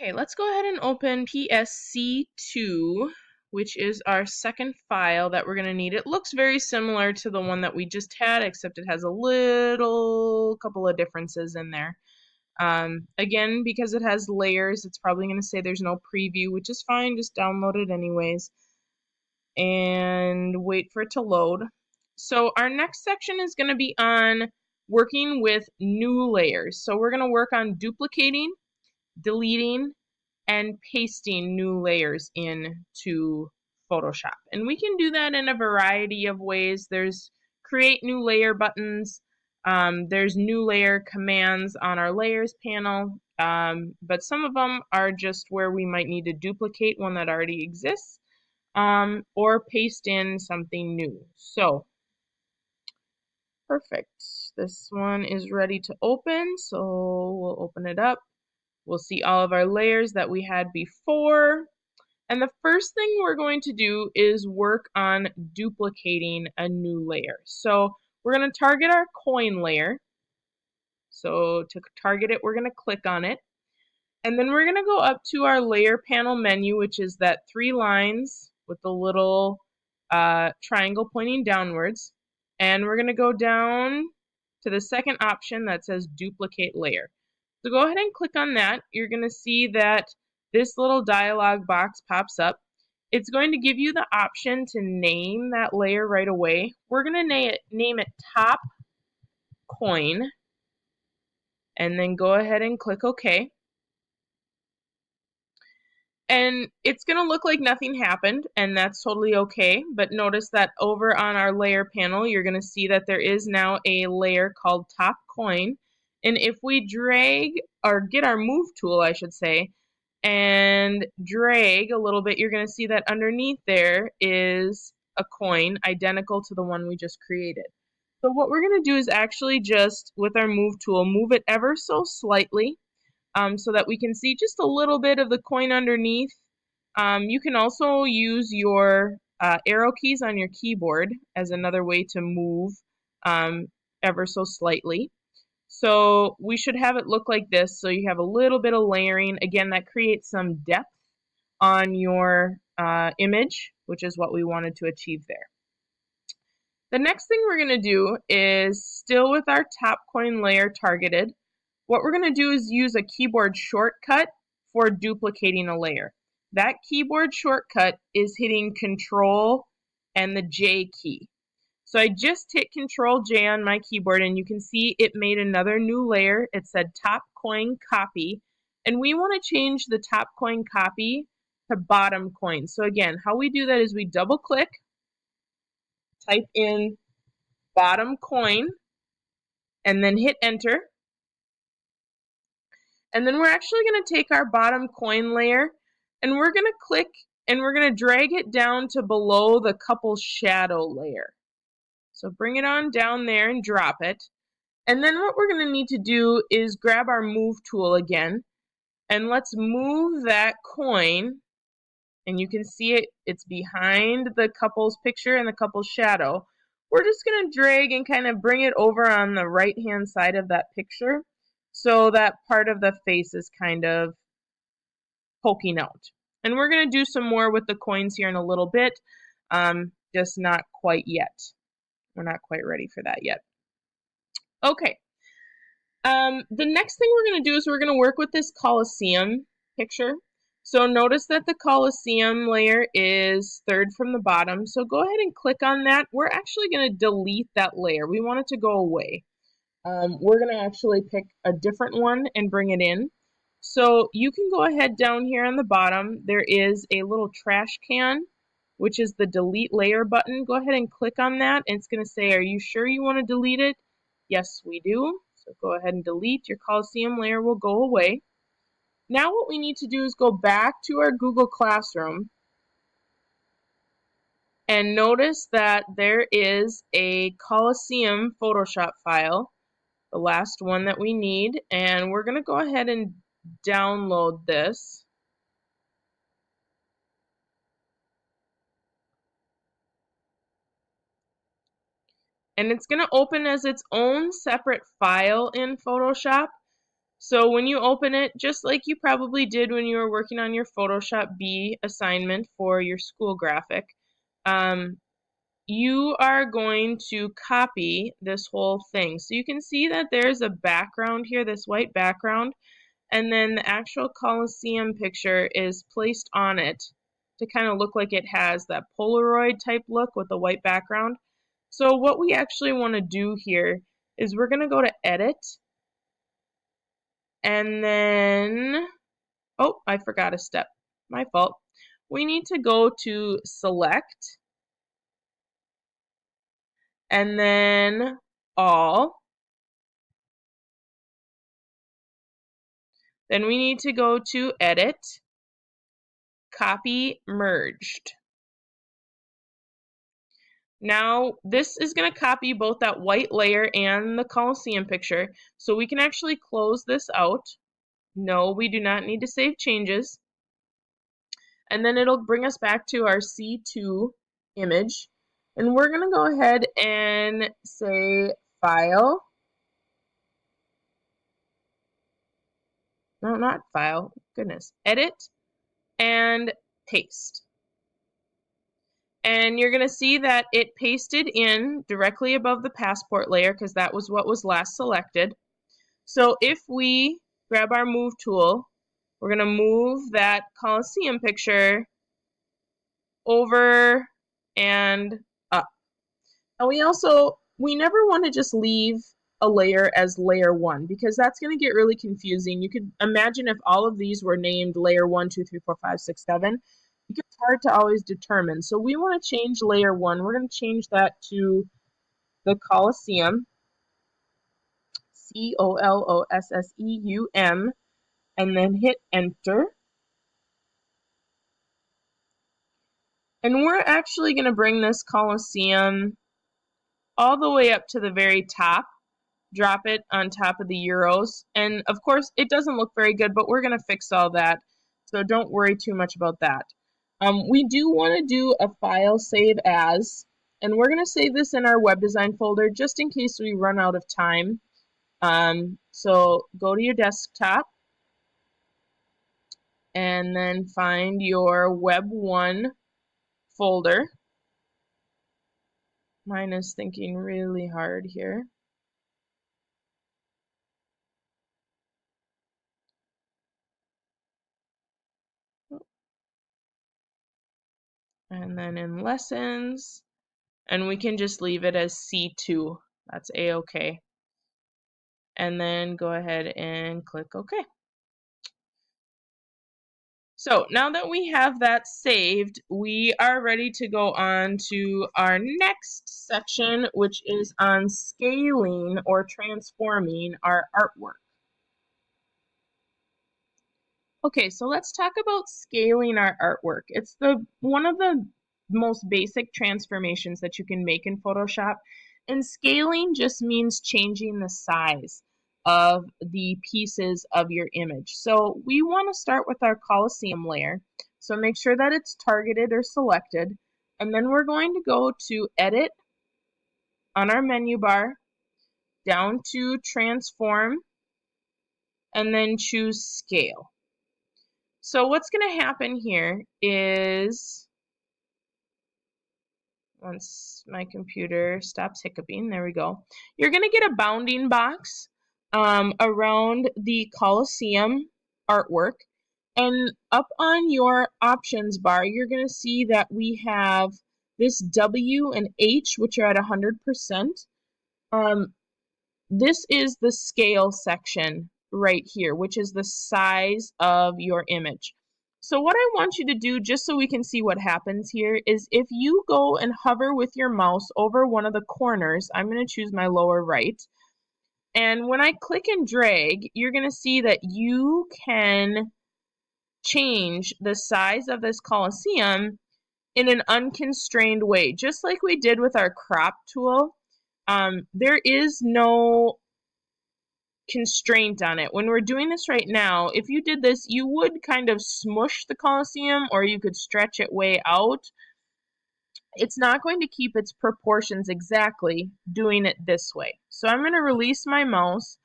Okay, let's go ahead and open PSC2, which is our second file that we're going to need. It looks very similar to the one that we just had, except it has a little couple of differences in there. Again, because it has layers, it's probably going to say there's no preview, which is fine. Just download it anyways and wait for it to load. So our next section is going to be on working with new layers. So we're going to work on duplicating, deleting, and pasting new layers into Photoshop. And we can do that in a variety of ways. There's create new layer buttons. There's new layer commands on our layers panel. But some of them are just where we might need to duplicate one that already exists or paste in something new. So perfect. This one is ready to open. So we'll open it up. We'll see all of our layers that we had before. And the first thing we're going to do is work on duplicating a new layer. So we're going to target our coin layer. So to target it, we're going to click on it. And then we're going to go up to our layer panel menu, which is that 3 lines with the little triangle pointing downwards. And we're going to go down to the second option that says duplicate layer. So go ahead and click on that. You're going to see that this little dialog box pops up. It's going to give you the option to name that layer right away. We're going to name it Top Coin, and then go ahead and click OK. And it's going to look like nothing happened, and that's totally okay. But notice that over on our layer panel, you're going to see that there is now a layer called Top Coin. And if we drag, or get our move tool, I should say, and drag a little bit, you're going to see that underneath there is a coin identical to the one we just created. So what we're going to do is actually just, with our move tool, move it ever so slightly so that we can see just a little bit of the coin underneath. You can also use your arrow keys on your keyboard as another way to move ever so slightly. So we should have it look like this. So you have a little bit of layering. Again, that creates some depth on your image, which is what we wanted to achieve there. The next thing we're going to do is, still with our top coin layer targeted, what we're going to do is use a keyboard shortcut for duplicating a layer. That keyboard shortcut is hitting Control and the J key. So I just hit Control J on my keyboard, and you can see it made another new layer. It said Top Coin Copy, and we want to change the Top Coin Copy to Bottom Coin. So again, how we do that is we double click, type in Bottom Coin, and then hit Enter. And then we're actually going to take our bottom coin layer, and we're going to click, and we're going to drag it down to below the couple shadow layer. So bring it on down there and drop it. And then what we're going to need to do is grab our move tool again, and let's move that coin. And you can see it's behind the couple's picture and the couple's shadow. We're just going to drag and kind of bring it over on the right-hand side of that picture, so that part of the face is kind of poking out. And we're going to do some more with the coins here in a little bit, just not quite yet. We're not quite ready for that yet. Okay. The next thing we're going to do is we're going to work with this Colosseum picture. So notice that the Colosseum layer is third from the bottom. So go ahead and click on that. We're actually going to delete that layer. We want it to go away. We're going to actually pick a different one and bring it in. So you can go ahead down here on the bottom. There is a little trash can, which is the delete layer button. Go ahead and click on that, and it's going to say, are you sure you want to delete it? Yes, we do. So go ahead and delete. Your Colosseum layer will go away. Now what we need to do is go back to our Google Classroom, and notice that there is a Colosseum Photoshop file, the last one that we need, and we're going to go ahead and download this. And it's going to open as its own separate file in Photoshop. So when you open it, just like you probably did when you were working on your Photoshop B assignment for your school graphic, you are going to copy this whole thing. So you can see that there's a background here, this white background, and then the actual Colosseum picture is placed on it to kind of look like it has that Polaroid type look with the white background. So what we actually want to do here is we're going to go to Edit, and then, oh, I forgot a step. My fault. We need to go to Select, and then All. Then we need to go to Edit, Copy Merged. Now, this is going to copy both that white layer and the Colosseum picture, so we can actually close this out. No, we do not need to save changes. And then it'll bring us back to our C2 image. And we're going to go ahead and say File. No, not File. Goodness. Edit and Paste. And you're going to see that it pasted in directly above the passport layer because that was what was last selected. So if we grab our move tool, we're going to move that Colosseum picture over and up. And we never want to just leave a layer as layer 1 because that's going to get really confusing. You could imagine if all of these were named layer 1, 2, 3, 4, 5, 6, 7. It gets hard to always determine. So we want to change layer 1. We're going to change that to the Colosseum, Colosseum, and then hit Enter. And we're actually going to bring this Colosseum all the way up to the very top, drop it on top of the Euros. And of course, it doesn't look very good, but we're going to fix all that. So don't worry too much about that. We do want to do a file save as, and we're going to save this in our web design folder just in case we run out of time. So go to your desktop and then find your Web 1 folder. Mine is thinking really hard here. And then in Lessons, and we can just leave it as C2. That's A-OK. And then go ahead and click OK. So now that we have that saved, we are ready to go on to our next section, which is on scaling or transforming our artwork. Okay, so let's talk about scaling our artwork. It's one of the most basic transformations that you can make in Photoshop. And scaling just means changing the size of the pieces of your image. So we want to start with our Colosseum layer. So make sure that it's targeted or selected. And then we're going to go to Edit on our menu bar, down to Transform, and then choose Scale. So what's going to happen here is, once my computer stops hiccuping, there we go, you're going to get a bounding box around the Colosseum artwork. And up on your options bar, you're going to see that we have this W and H, which are at 100%. This is the scale section right here, which is the size of your image. So what I want you to do, just so we can see what happens here, is if you go and hover with your mouse over one of the corners, I'm going to choose my lower right, and when I click and drag, you're going to see that you can change the size of this Colosseum in an unconstrained way, just like we did with our crop tool. There is no constraint on it. When we're doing this right now, if you did this, you would kind of smush the Colosseum, or you could stretch it way out. It's not going to keep its proportions exactly doing it this way. So I'm going to release my mouse,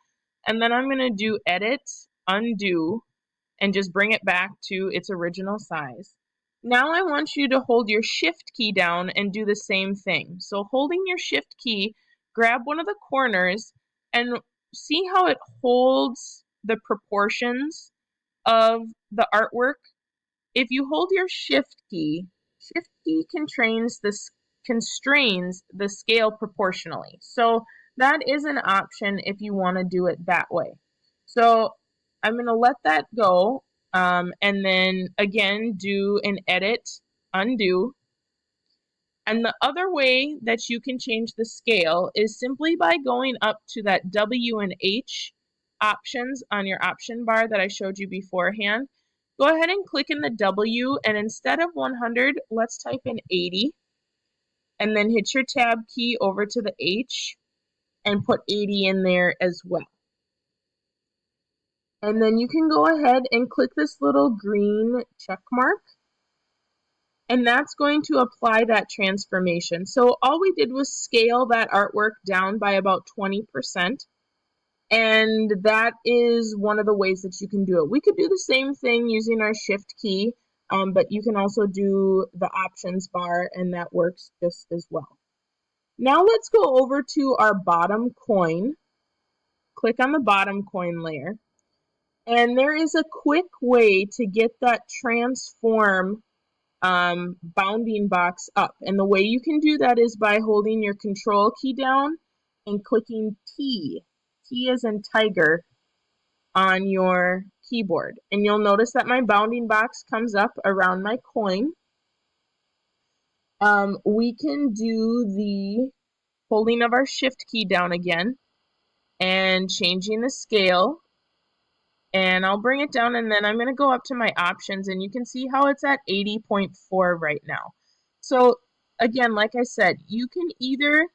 and then I'm going to do edit, undo, and just bring it back to its original size. Now I want you to hold your shift key down and do the same thing. So holding your shift key, grab one of the corners and see how it holds the proportions of the artwork. If you hold your shift key constrains the scale proportionally. So that is an option if you want to do it that way. So I'm going to let that go, and then again do an edit, undo. And the other way that you can change the scale is simply by going up to that W and H options on your option bar that I showed you beforehand. Go ahead and click in the W, and instead of 100, let's type in 80, and then hit your tab key over to the H and put 80 in there as well. And then you can go ahead and click this little green check mark, and that's going to apply that transformation. So all we did was scale that artwork down by about 20%. And that is one of the ways that you can do it. We could do the same thing using our shift key, but you can also do the options bar, and that works just as well. Now let's go over to our bottom coin. Click on the bottom coin layer. And there is a quick way to get that transform bounding box up. And the way you can do that is by holding your control key down and clicking T as in tiger, on your keyboard. And you'll notice that my bounding box comes up around my coin. We can do the holding of our shift key down again and changing the scale. And I'll bring it down, and then I'm going to go up to my options, and you can see how it's at 80.4 right now. So again, like I said, you can either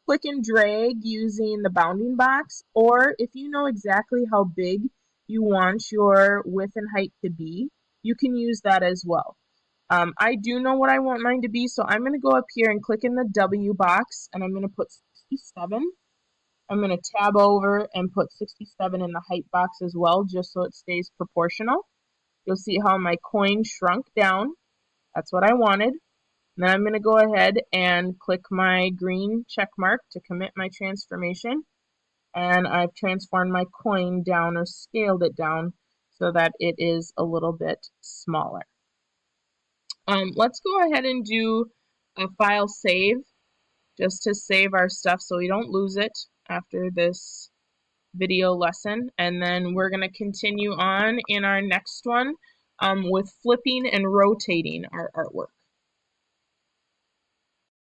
click and drag using the bounding box, or if you know exactly how big you want your width and height to be, you can use that as well. I do know what I want mine to be, so I'm going to go up here and click in the W box, and I'm going to put 67. I'm going to tab over and put 67 in the height box as well, just so it stays proportional. You'll see how my coin shrunk down. That's what I wanted. Then I'm going to go ahead and click my green check mark to commit my transformation. And I've transformed my coin down, or scaled it down, so that it is a little bit smaller. Let's go ahead and do a file save, just to save our stuff so we don't lose it after this video lesson. And then we're going to continue on in our next one with flipping and rotating our artwork.